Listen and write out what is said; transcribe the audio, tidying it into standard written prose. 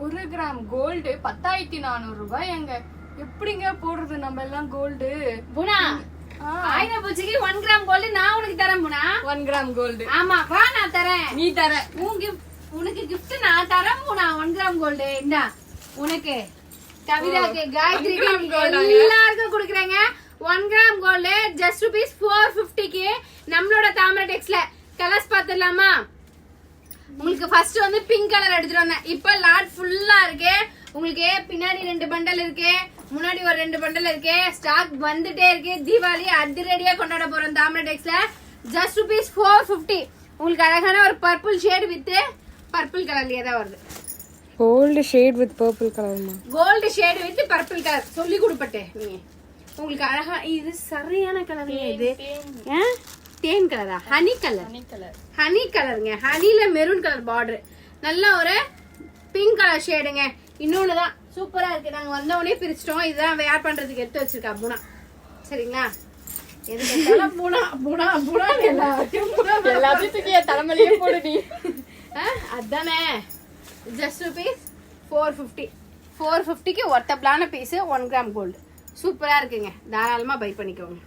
1 gram gold 10,400 ரூபாய். எங்க எப்படிங்க போடுறது நம்ம எல்லாம் கோல்டு? புனா ஆயின பூச்சிக்கு 1 கிராம் கோல்டு நான் உனக்கு தரேன் புனா. 1 gram gold. ஆமா வா நான் தரேன். நீ தர. உனக்கு கிஃப்ட் நான் தரேன் புனா. 1 கிராம் கோல்டு இந்தா உனக்கு, கவிதாக்கு, காயத்ரிக்கு, எல்லாருக்கும் குடுக்குறேங்க. 1 கிராம் கோல்டு ஜஸ்ட் ₹450க்கு நம்மளோட தாமரை டெக்ஸ்ல கலர்ஸ் பாத்துடலாமா? உங்களுக்கு ஃபர்ஸ்ட் வந்து பிங்க் கலர் எடுத்துட்டு வந்தேன். இப்ப லாட் ஃபுல்லா இருக்கு. உங்களுக்கு பின்னாடி 2 பண்டல் இருக்கு, முன்னாடி ஒரு 2 பண்டல் இருக்கு. ஸ்டாக் வந்துட்டே இருக்கு. தீபாவளி அதிரடியா கொண்டாட போறோம் தாமரை டெக்ஸ்ல. ஜஸ்ட் ₹450. உங்களுக்கு அழகான ஒரு பர்பிள் ஷேட் வித் பர்பிள் கலர்லயே தான் வருது. கோல்டு ஷேட் வித் பர்பிள் கலர்மா? Gold shade with purple colour சொல்லி கொடுப்பட்டே நீ. உங்களுக்கு அழகா இது சரியான கலர். இது தேன் கலரா? Honey colour. ஹனி கலருங்க. ஹனில மெரூன் கலர் பார்டர். நல்ல ஒரு பிங்க் கலர் ஷேடுங்க. இன்னொன்னுதான் சூப்பரா இருக்கு. நாங்க வந்த உடனே பிரிச்சிட்டோம். இதுதான் வேர் பண்றதுக்கு எடுத்து வச்சிருக்கா புனா. சரிங்களா? எதுக்கு புனா புனா புனா எல்லாத்தையும் தலைமையிலேயே போடுடி. அதானே. ஜஸ்ட் ₹450. 450க்கு ஒர்த்தபிளான பீஸ். 1 கிராம் கோல்டு சூப்பரா இருக்குங்க. தாராளமா பை பண்ணிக்கோங்க.